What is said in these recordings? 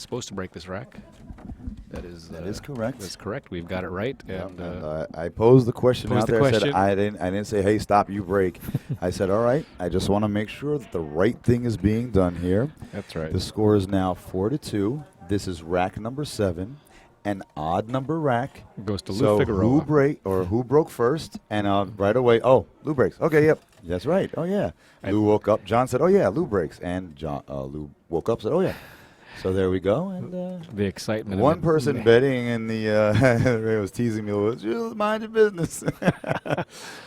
supposed to break this rack. That is correct. That's correct. We've got it right. And, I posed the question posed out the there. question. I didn't say, hey, stop, you break. I said, all right, I just want to make sure that the right thing is being done here. That's right. The score is now 4-2. This is rack number 7, an odd number rack. It goes to Lou So Figueroa. who broke first? And right away, Lou breaks. Okay, yep, that's right. Oh yeah. Lou woke up. John said, oh yeah, Lou breaks, and Lou woke up, said, oh yeah. So there we go, and the excitement. one person betting in the Ray was teasing me a little. Just mind your business.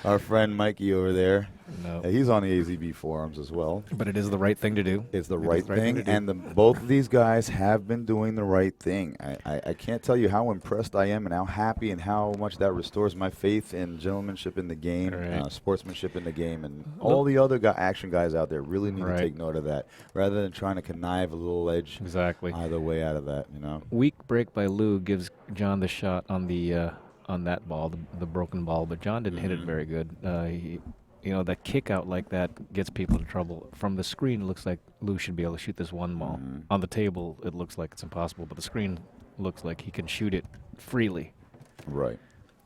Our friend Mikey over there. No. He's on the AZB forums as well. But it is the right thing to do. It's the right thing, and both of these guys have been doing the right thing. I can't tell you how impressed I am and how happy and how much that restores my faith in gentlemanship in the game, sportsmanship in the game, and all the other action guys out there really need to take note of that, rather than trying to connive a little edge either way out of that. Weak break by Lou gives John the shot on the on that ball, the broken ball, but John didn't hit it very good. That kick out like that gets people into trouble. From the screen, it looks like Lou should be able to shoot this one ball. On the table, it looks like it's impossible, but the screen looks like he can shoot it freely. Right.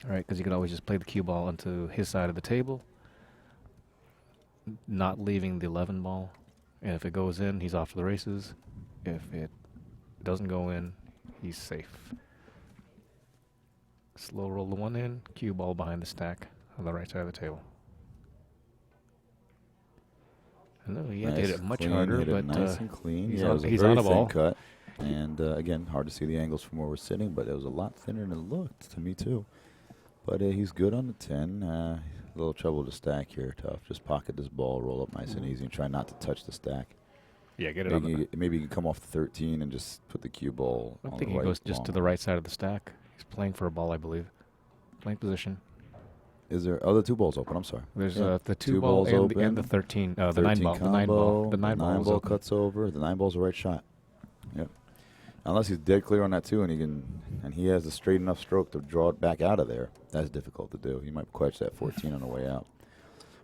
All right, because he could always just play the cue ball onto his side of the table, not leaving the 11 ball. And if it goes in, he's off to the races. If it doesn't go in, he's safe. Slow roll the one in, cue ball behind the stack on the right side of the table. I know he had to hit it much harder, but nice and clean. He's it was he's a very on the ball. thin cut, and again, hard to see the angles from where we're sitting, but it was a lot thinner than it looked to me too. But he's good on the 10. A little trouble to stack here, tough. Just pocket this ball, roll up nice and easy, and try not to touch the stack. Yeah, get it maybe you can come off the 13 and just put the cue ball. I think he goes just to the right side of the stack. He's playing for a ball, I believe. Playing position. Is there other 2 balls open? I'm sorry. There's the 2 ball and the 13, the 9 ball. Combo, The 9 ball. 9 ball cuts over. The 9 ball's the right shot. Yep. Unless he's dead clear on that 2, and he has a straight enough stroke to draw it back out of there. That's difficult to do. He might catch that 14 on the way out,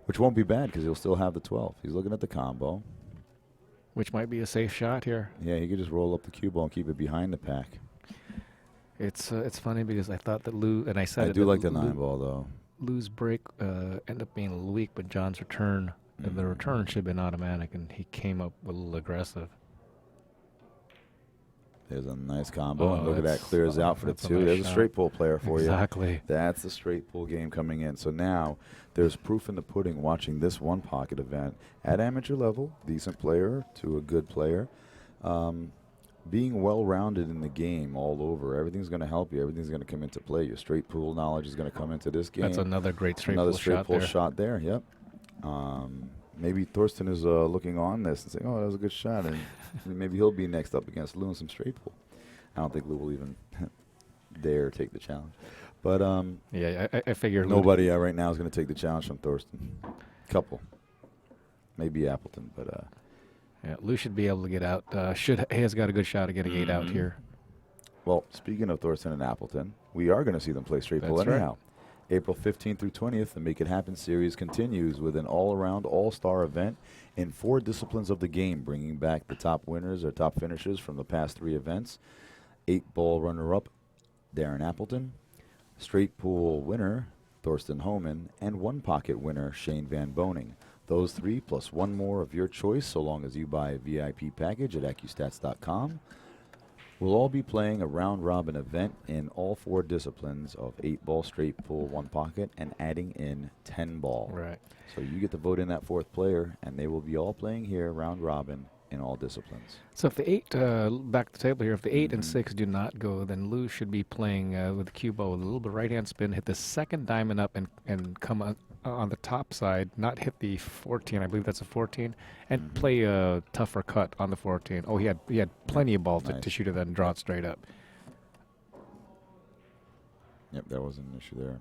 which won't be bad because he'll still have the 12. He's looking at the combo, which might be a safe shot here. Yeah, he could just roll up the cue ball and keep it behind the pack. It's funny because I thought that Lou, and I said I do like the 9 ball though. Lou's break ended up being a little weak, but John's return, the return should have been automatic, and he came up a little aggressive. There's a nice combo, and look at that, clears out for the 2. There's a straight pull player for you. Exactly. That's the straight pull game coming in. So now there's proof in the pudding watching this one pocket event at amateur level, decent player to a good player. Being well-rounded in the game all over, everything's going to help you. Everything's going to come into play. Your straight pull knowledge is going to come into this game. That's another great straight pull shot there. Yep. Maybe Thorsten is looking on this and saying, "Oh, that was a good shot," and maybe he'll be next up against Lou in some straight pull. I don't think Lou will even dare take the challenge. But I figure nobody right now is going to take the challenge from Thorsten. Couple, maybe Appleton, but. Yeah, Lou should be able to get out. He has got a good shot of getting 8 out here. Well, speaking of Thorsten and Appleton, we are going to see them play straight pull anyhow. Right. April 15th through 20th, the Make It Happen series continues with an all-around all-star event in 4 disciplines of the game, bringing back the top winners or top finishers from the past 3 events. 8-ball runner-up, Darren Appleton. Straight pool winner, Thorsten Homan. And 1-pocket winner, Shane Van Boning. Those 3 plus 1 more of your choice, so long as you buy a VIP package at AccuStats.com. We'll all be playing a round-robin event in all 4 disciplines of 8-ball, straight pull, 1 pocket, and adding in 10-ball. Right. So you get to vote in that 4th player, and they will be all playing here round-robin in all disciplines. So if the 8, back to the table here, if the 8 and 6 do not go, then Lou should be playing with the cue ball with a little bit of right-hand spin, hit the 2nd diamond up, and come on the top side, not hit the 14, I believe that's a 14, and play a tougher cut on the 14. Oh, he had plenty of ball to shoot it then draw it straight up. Yep, that wasn't an issue there.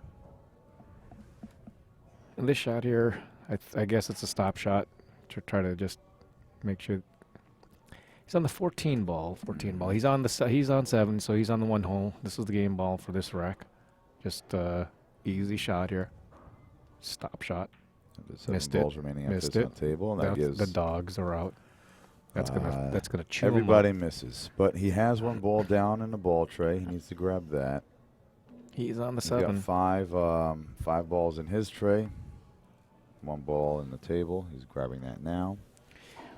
And this shot here, I guess it's a stop shot to try to just make sure. He's on the 14 ball. He's on 7, so he's on the 1 hole. This is the game ball for this rack. Just easy shot here. Stop shot. Missed it. Balls remaining on the table, and that gives the dogs are out. That's gonna chew Everybody him up. misses, but he has one ball down in the ball tray. He needs to grab that. He's on the He's got 7. five balls in his tray. One ball in the table. He's grabbing that now.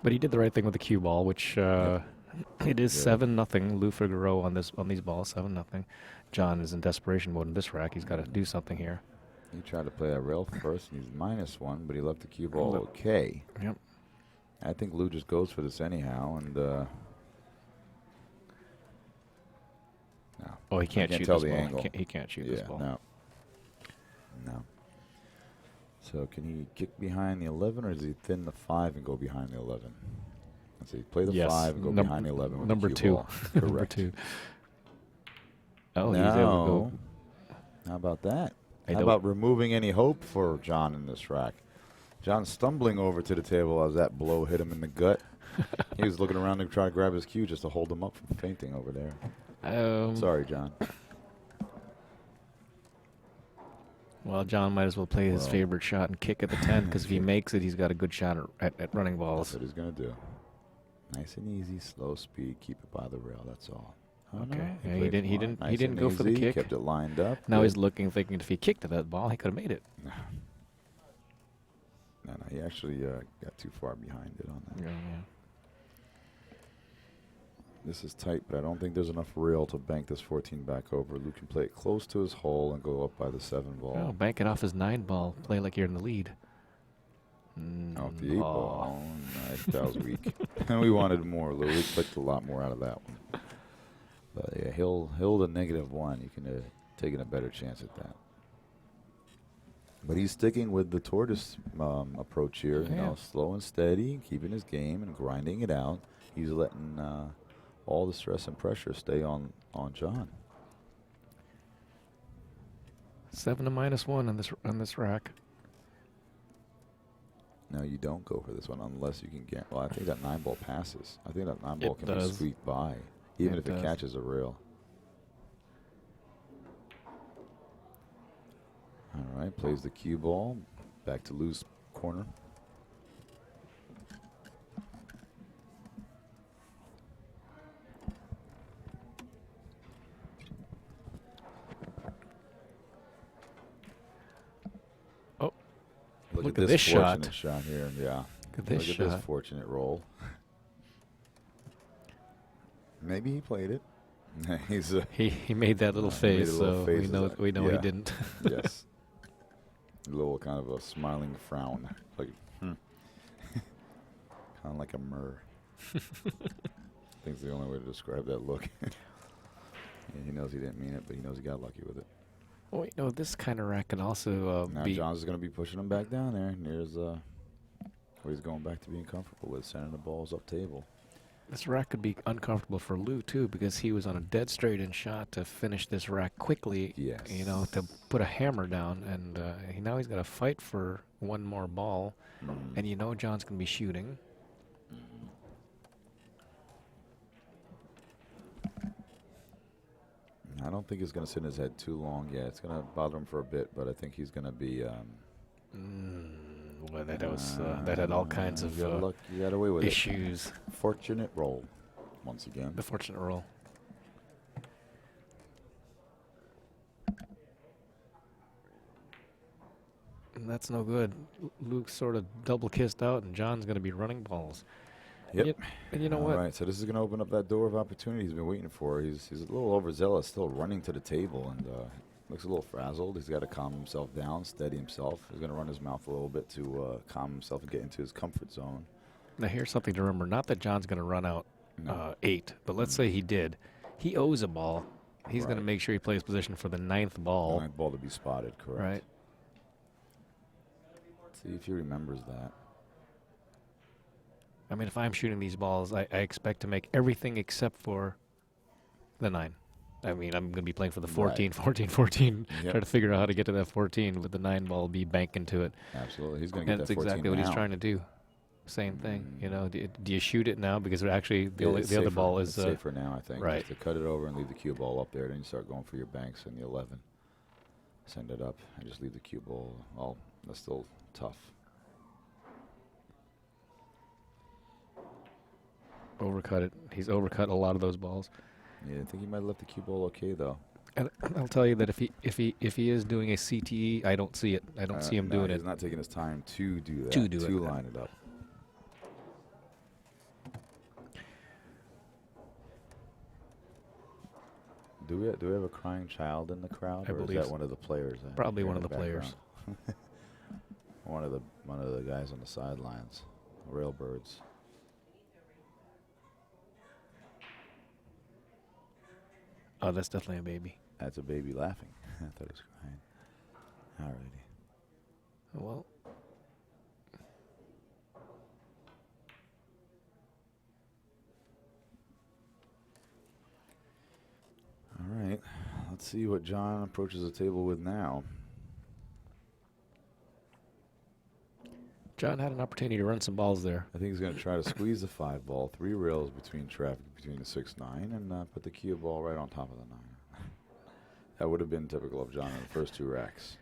But he did the right thing with the cue ball, which it is 7-0. Lou Figueroa on these balls, 7-0. John is in desperation mode in this rack. He's got to do something here. He tried to play that rail first, and he's -1, but he left the cue ball okay. Yep. I think Lou just goes for this anyhow, and no. Oh, he can't shoot tell this the ball. angle. He can't shoot this ball. No. So can he kick behind the 11, or does he thin the 5 and go behind the 11? Let's see. Play the 5 and go behind the 11 with number the cue 2. ball. Correct. Number 2. Oh, no. he's able to go. How about that? Hey, How about removing any hope for John in this rack? John stumbling over to the table as that blow hit him in the gut. He was looking around to try to grab his cue just to hold him up from fainting over there. Sorry, John. Well, John might as well play his favorite shot and kick at the 10, because if he makes it, he's got a good shot at running balls. That's what he's going to do. Nice and easy, slow speed, keep it by the rail, that's all. Oh, Okay. No, Yeah, he didn't nice and go for the easy, kick. Kept it lined up. Now Good. he's looking, thinking if he kicked at that ball, he could have made it. No, he actually got too far behind it on that. Yeah. This is tight, but I don't think there's enough rail to bank this 14 back over. Luke can play it close to his hole and go up by the 7 ball. Oh, bank it off his 9 ball. Play like you're in the lead. Off the 8 ball. Nice. That was weak. And we wanted more. We clicked a lot more out of that one. But yeah, he'll the -1. You can taking a better chance at that. But he's sticking with the tortoise approach here. You know, slow and steady, keeping his game and grinding it out. He's letting all the stress and pressure stay on John. 7 to -1 on this rack. No, you don't go for this one unless you can get. Well, I think that 9 ball passes. I think that 9 ball can be squeaked by, even if it catches a rail. All right, plays the cue ball. Back to loose corner. Oh, look at this fortunate shot here. Yeah. Look at this shot. Look at this fortunate roll. Maybe he played it. He made that little face, so we know he didn't. Yes. A little kind of a smiling frown, like kind of like a myrrh. I think it's the only way to describe that look. Yeah, he knows he didn't mean it, but he knows he got lucky with it. Oh, you know, this kind of rack can also now John's going to be pushing him back down there. And here's what he's going back to being comfortable with, sending the balls up table. This rack could be uncomfortable for Lou, too, because he was on a dead straight-in shot to finish this rack quickly, yes. You know, to put a hammer down. And now he's got to fight for one more ball. And you know John's going to be shooting. I don't think he's going to sit in his head too long. Yeah, it's going to bother him for a bit, but I think he's going to be... Well, that had all kinds of you got away with issues. It. Fortunate roll, once again. The fortunate roll. And that's no good. Luke's sort of double kissed out, and John's going to be running balls. Yep. And you know what? All right, so this is going to open up that door of opportunity he's been waiting for. He's a little overzealous, still running to the table, and looks a little frazzled. He's got to calm himself down, steady himself. He's going to run his mouth a little bit to calm himself and get into his comfort zone. Now, here's something to remember. Not that John's going to run out 8, but let's say he did. He owes a ball. He's going to make sure he plays position for the 9th ball. The 9th ball to be spotted, correct. Right. Let's see if he remembers that. I mean, if I'm shooting these balls, I expect to make everything except for the 9. I mean, I'm going to be playing for the 14, 14, 14. Yep. Try to figure out how to get to that 14 with the 9 ball, be banking to it. Absolutely. He's going to get That's that 14 exactly what now. he's trying to do. Same thing. You know, do you shoot it now? Because actually the other ball is... It's safer now, I think. Right. Just to cut it over and leave the cue ball up there. Then you start going for your banks in the 11. Send it up and just leave the cue ball. Well, that's still tough. overcut it. He's overcut a lot of those balls. Yeah, I think he might have left the cue ball okay though. And I'll tell you that if he is doing a CTE, I don't see it. I don't see him doing it. He's not taking his time to do that. To do it. To line it up. Do we have a crying child in the crowd, I or is believe that so. one of the players? Probably one of the players. one of the guys on the sidelines, Railbirds. Oh, that's definitely a baby. That's a baby laughing. I thought it was crying. Alrighty. Well, all right. Let's see what John approaches the table with now. John had an opportunity to run some balls there. I think he's going to try to squeeze the 5 ball, 3 rails between traffic between the 6-9, and put the cue ball right on top of the 9. That would have been typical of John in the first 2 racks.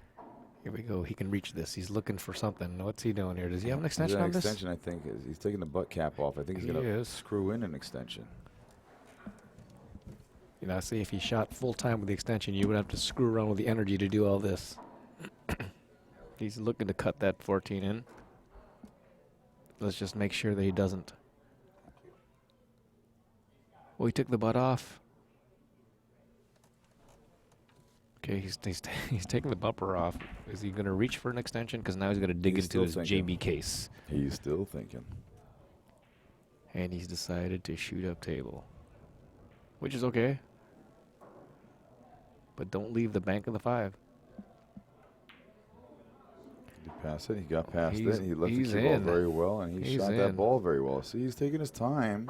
Here we go. He can reach this. He's looking for something. What's he doing here? Does he have an He's extension got on an this? extension, I think. He's taking the butt cap off. I think he's going to screw in an extension. You know, see, if he shot full time with the extension, you would have to screw around with the energy to do all this. He's looking to cut that 14 in. Let's just make sure that he doesn't. Well, he took the butt off. Okay, he's taking the bumper off. Is he going to reach for an extension? Because now he's going to dig into his JB case. He's still thinking. And he's decided to shoot up table, which is okay. But don't leave the bank of the 5. Did he pass it? He got past it. He left the he's cue ball in. very well, and he He's shot in. that ball very well. See, he's taking his time.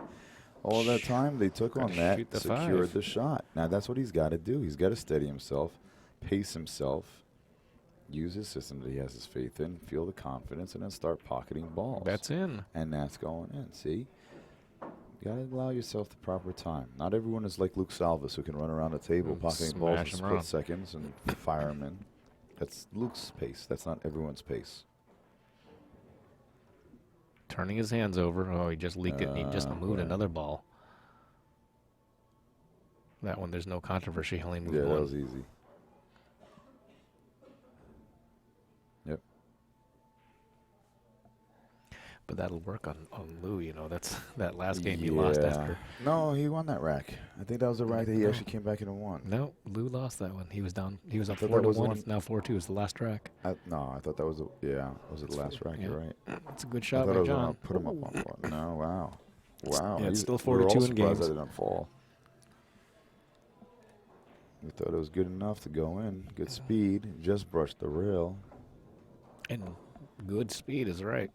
All that time they took on Gotta that, shoot the secured 5. the shot. Now that's what he's got to do. He's got to steady himself, pace himself, use his system that he has his faith in, feel the confidence, and then start pocketing balls. That's in. And that's going in. See? You got to allow yourself the proper time. Not everyone is like Luke Salvis, who can run around the table And pocketing balls in smash 'em split around. seconds and fire them in. That's Luke's pace. That's not everyone's pace. Turning his hands over. Oh, he just leaked it, and he just moved yeah. another ball. That one, there's no controversy. He only moved Yeah, one. that was easy. Yep. But that'll work on Lou, you know. That's that last game he lost after. No, he won that rack. I think that was the rack that he actually came back and won. No, Lou lost that one. He was down. He was up thought 4 that to was the 1. one- It's now 4-2. It's the last track. No, I thought that was was it the last rack? yeah. You're right. It's a good I shot thought by I was John. gonna put him up on one. No, wow. Wow. Yeah, it's still we were 4-2 all in surprised games. that it didn't fall. We thought it was good enough to go in. Good speed. Just brushed the rail. And good speed is right.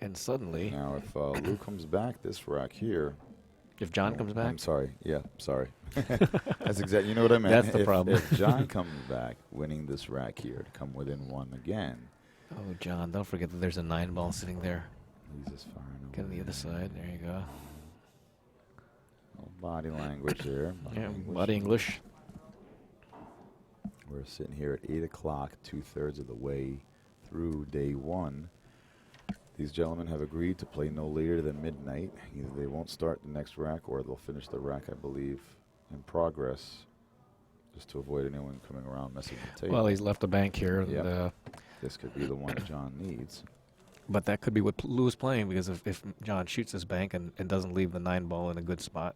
And suddenly, Now, if Lou comes back this rack here. if John comes back, I'm sorry. Yeah, sorry. That's exactly. You know what I meant. That's the problem. If John comes back, winning this rack here to come within 1 again. oh, John, don't forget that there's a 9 ball sitting there. He's just firing away. Get on the other side. There you go. Little body language there. Yeah, body English. We're sitting here at 8 o'clock, 2/3 of the way through day 1. These gentlemen have agreed to play no later than midnight. Either they won't start the next rack or they'll finish the rack, I believe, in progress, just to avoid anyone coming around messing with the table. Well, he's left a bank here. And, Yep. This could be the one that John needs. but that could be what Lou's playing, because if John shoots his bank and doesn't leave the 9 ball in a good spot,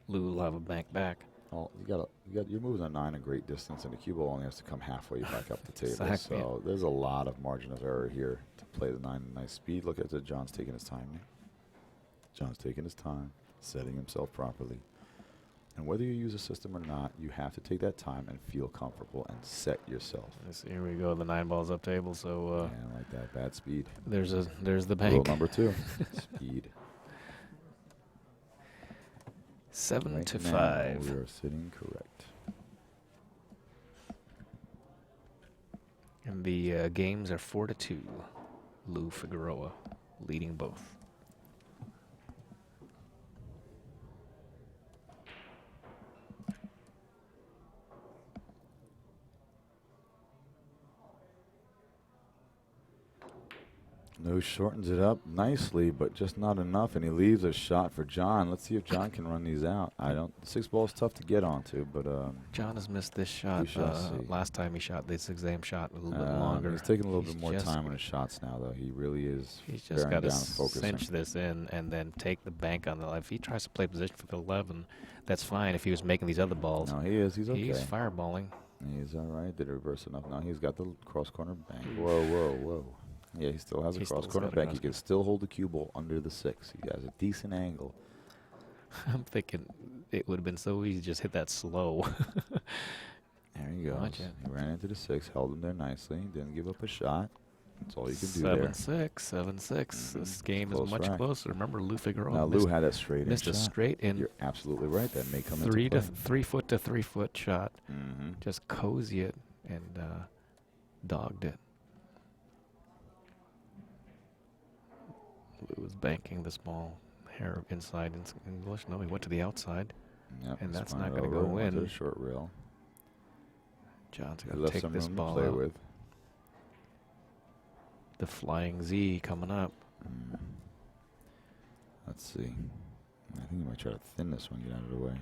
Lou will have a bank back. Well, you're moving a 9 a great distance, and the cue ball only has to come halfway back up the table. Exactly. So there's a lot of margin of error here to play the 9 at nice speed. Look at it. John's taking his time. John's taking his time, setting himself properly. And whether you use a system or not, you have to take that time and feel comfortable and set yourself. Here we go. The 9 ball's up table. So And like that, bad speed. there's the Rule bank. number 2, speed. 7 Right to now, 5. we are sitting correct. And the games are 4 to 2. Lou Figueroa leading both. Snow shortens it up nicely, but just not enough, and he leaves a shot for John. Let's see if John can run these out. The 6 ball is tough to get onto, but John has missed this shot. Last time he shot this exam shot a little bit longer. He's taking a little bit more time on his shots now, though. He really is. He's just got to cinch this in and then take the bank on the. If he tries to play position for the 11, that's fine. If he was making these other balls, no, he is. He's okay. He's fireballing. He's all right. Did it reverse enough? Now he's got the cross corner bank. Whoa, whoa, whoa. Yeah, he still has a cross corner bank. He can still hold the cue ball under the 6. He has a decent angle. I'm thinking it would have been so easy to just hit that slow. There he goes. Watch it. He ran into the 6, held him there nicely, didn't give up a shot. That's all you can do there. 7-6, 7-6. This game is much closer. Remember, Lou Figueroa. Now Lou had that straight in missed a straight in. You're absolutely right. That may come into play. 3 foot to 3 foot shot. Just cozy it and dogged it. Lou was banking this ball hair inside English. No, he went to the outside. Yep, and that's not going to go in. To the short rail. John's got to take this ball to play out. With. The flying Z coming up. Let's see. I think he might try to thin this one, get out of the way.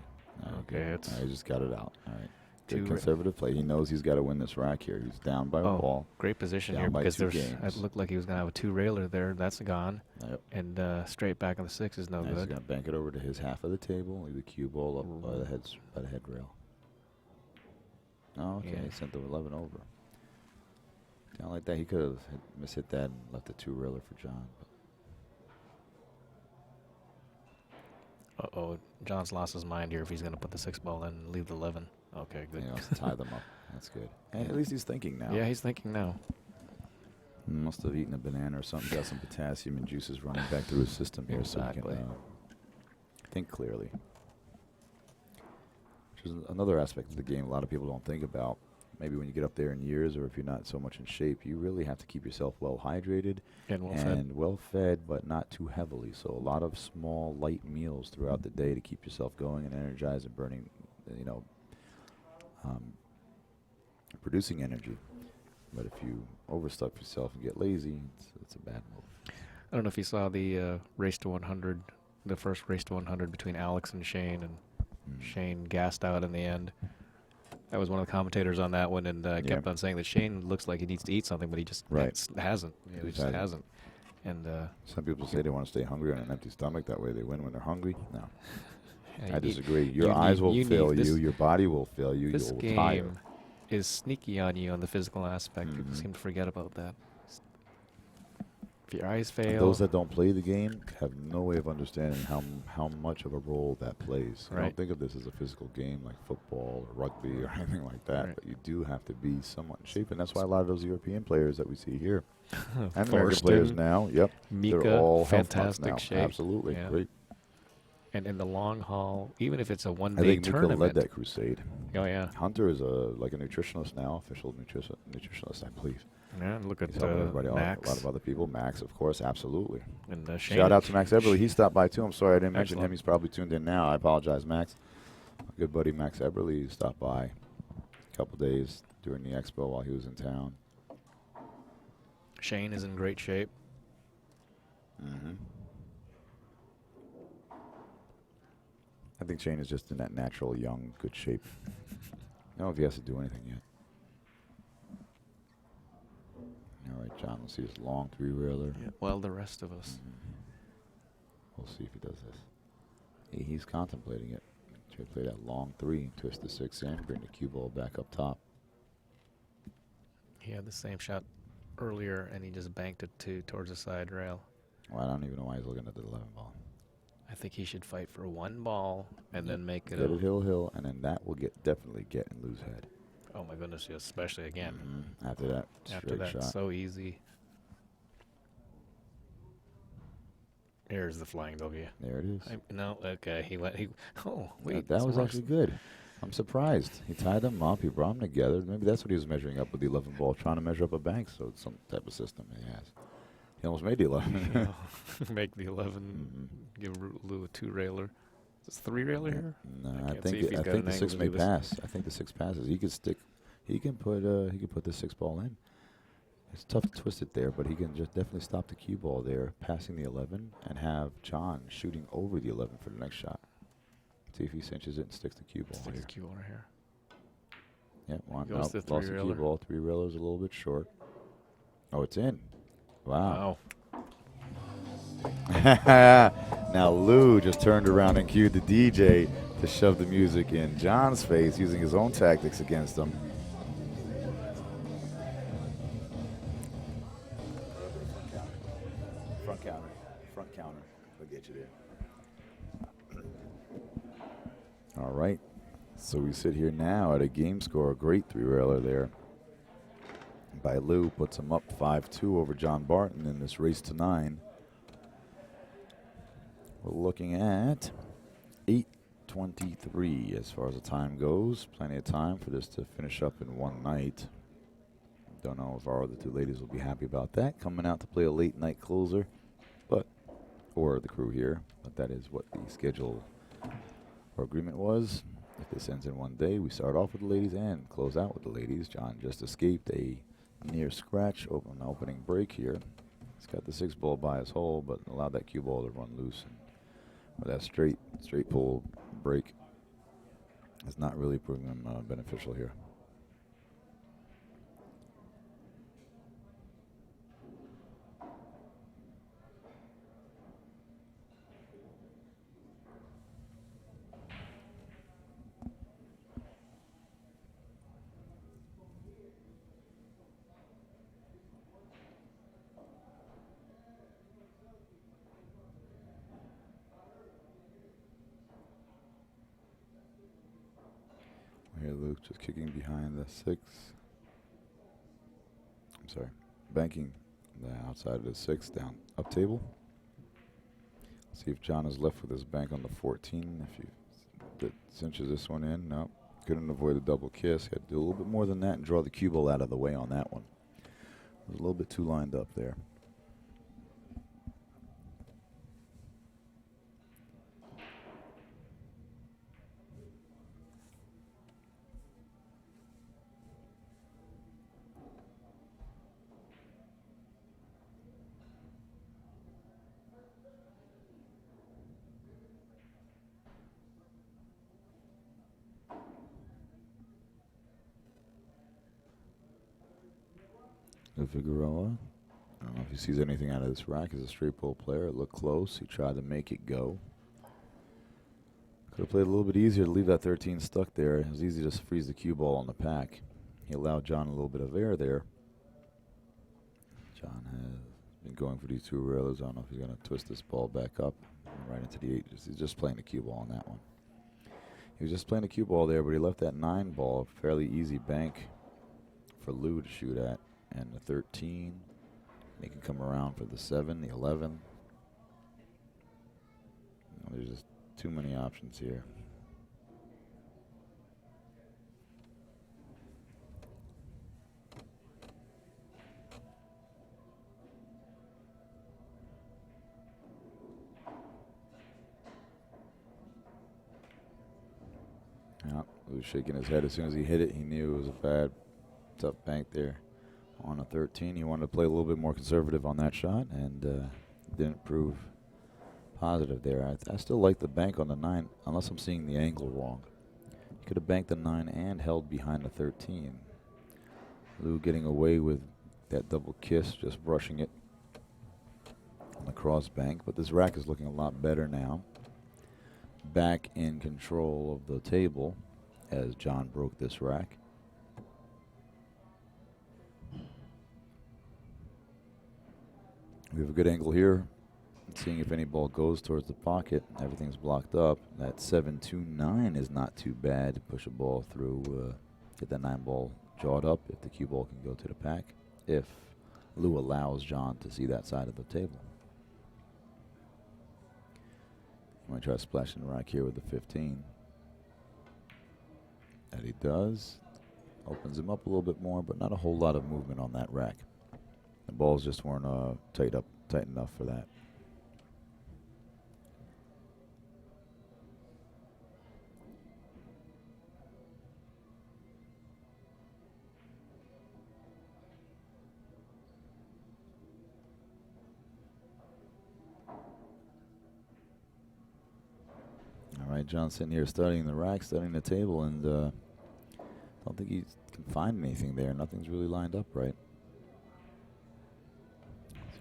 Okay, it's. He just got it out. All right. Good conservative play. He knows he's got to win this rack here. He's down by a ball. Great position here because it looked like he was going to have a 2-railer there. That's gone. Yep. And straight back on the 6 is no good. He's going to bank it over to his half of the table. Leave the cue ball up by the head rail. Oh, okay. Yeah. He sent the 11 over. Down like that, he could have mishit that and left the 2-railer for John. Uh-oh. John's lost his mind here if he's going to put the 6 ball in and leave the 11. Okay, good. He wants to tie them up. That's good. And at least he's thinking now. Yeah, he's thinking now. He must have eaten a banana or something. Got some potassium and juices running back through his system here, Exactly. So he can think clearly. Which is another aspect of the game a lot of people don't think about. Maybe when you get up there in years, or if you're not so much in shape, you really have to keep yourself well hydrated and well fed, but not too heavily. So a lot of small, light meals throughout the day to keep yourself going and energized and burning, producing energy. But if you overstuff yourself and get lazy, it's a bad move. I don't know if you saw the race to 100, the first race to 100 between Alex and Shane, and Shane gassed out in the end. That was one of the commentators on that one, and kept on saying that Shane looks like he needs to eat something, but he just hasn't. He just hasn't. And some people say they want to stay hungry on an empty stomach. That way they win when they're hungry. No. Yeah, I disagree. Your eyes will fail you. Your body will fail you. This You'll tire. game is sneaky on you on the physical aspect. People seem to forget about that. If your eyes fail. And those that don't play the game have no way of understanding how much of a role that plays. Right. Don't think of this as a physical game like football or rugby or anything like that. Right. But you do have to be somewhat in shape, and that's why a lot of those European players that we see here and American players now, Mika, they're all fantastic shape. Absolutely, great. And in the long haul, even if it's a one-day I think tournament. Mika led that crusade. Oh, yeah. Hunter is like a nutritionist now, official nutritionist, I believe. Yeah, look at everybody, Max. A lot of other people. Max, of course, absolutely. And Shane. Shout out to Max Eberly. He stopped by, too. I'm sorry I didn't mention him. He's probably tuned in now. I apologize, Max. My good buddy Max Eberly stopped by a couple days during the expo while he was in town. Shane is in great shape. I think Shane is just in that natural, young, good shape. I don't know if he has to do anything yet. All right, John, let's see this long 3-railer. Yeah, well, the rest of us. We'll see if he does this. He's contemplating it. Try to play that long 3, twist the 6 in, bring the cue ball back up top. He had the same shot earlier, and he just banked it towards the side rail. Well, I don't even know why he's looking at the 11 ball. I think he should fight for 1 ball and then make it. Get it hill, and then that will definitely get in Lou's head. Oh my goodness, especially again. After that, shot. So easy. There's the flying W. There it is. No, okay. Oh, wait. That was actually good. I'm surprised. He tied them up. He brought them together. Maybe that's what he was measuring up with the 11 ball, trying to measure up a bank. So it's some type of system he has. He almost made the 11. Make the 11. Give Lou a 2-railer. Is this 3-railer here? No, I think the 6 may pass. I think the 6 passes. He could stick. He can put the 6 ball in. It's tough to twist it there, but he can just definitely stop the cue ball there, passing the 11, and have John shooting over the 11 for the next shot. See if he cinches it and sticks the cue ball Sticks here. the cue ball right here. Yep, Goes the lost the cue ball. 3-railer's a little bit short. Oh, it's in. Wow. Now Lou just turned around and cued the DJ to shove the music in John's face using his own tactics against him. Front counter. I'll get you there. All right. So we sit here now at a game score. A great 3-railer there by Lou. Puts him up 5-2 over John Barton in this race to 9. We're looking at 8:23 as far as the time goes. Plenty of time for this to finish up in one night. Don't know if our other two ladies will be happy about that, coming out to play a late night closer, or the crew here. But that is what the schedule or agreement was. If this ends in one day, we start off with the ladies and close out with the ladies. John just escaped a near scratch opening break here. He's got the 6-ball by his hole, but allowed that cue ball to run loose. And with that straight pull break, has not really proven him beneficial here. Here Luke just kicking behind the 6. I'm sorry, banking the outside of the 6 down up table. See if John is left with his bank on the 14. If he cinches this one in, no. Couldn't avoid a double kiss. Had to do a little bit more than that and draw the cue ball out of the way on that one. Was a little bit too lined up there. Figueroa. I don't know if he sees anything out of this rack as a straight pull player. It looked close. He tried to make it go. Could have played a little bit easier to leave that 13 stuck there. It was easy to just freeze the cue ball on the pack. He allowed John a little bit of air there. John has been going for these 2-railers. I don't know if he's going to twist this ball back up right into the 8. He's just playing the cue ball on that one. He was just playing the cue ball there, but he left that 9 ball, fairly easy bank for Lou to shoot at. And the 13, he can come around for the 7, the 11. There's just too many options here. Yeah, he was shaking his head as soon as he hit it. He knew it was a bad, tough bank there. On a 13, he wanted to play a little bit more conservative on that shot, and didn't prove positive there. I still like the bank on the 9, unless I'm seeing the angle wrong. He could have banked the 9 and held behind the 13. Lou getting away with that double kiss, just brushing it on the cross bank. But this rack is looking a lot better now. Back in control of the table as John broke this rack. We have a good angle here. Seeing if any ball goes towards the pocket. Everything's blocked up. That 7-2-9 is not too bad to push a ball through. Get that 9 ball jawed up if the cue ball can go to the pack. If Lou allows John to see that side of the table. I'm going to try splashing the rack here with the 15. That he does. Opens him up a little bit more, but not a whole lot of movement on that rack. The balls just weren't tight enough for that. right, John's sitting here studying the rack, studying the table, and don't think he can find anything there. Nothing's really lined up right.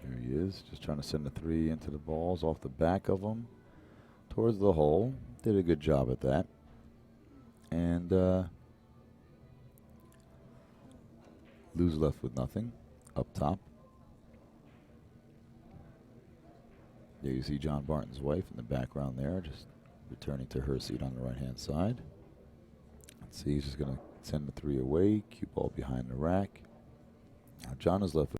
There he is, just trying to send the 3 into the balls off the back of him towards the hole. Did a good job at that. And Lou's left with nothing up top. There you see John Barton's wife in the background there, just returning to her seat on the right-hand side. Let's see, he's just going to send the 3 away. Cue ball behind the rack. Now John is left with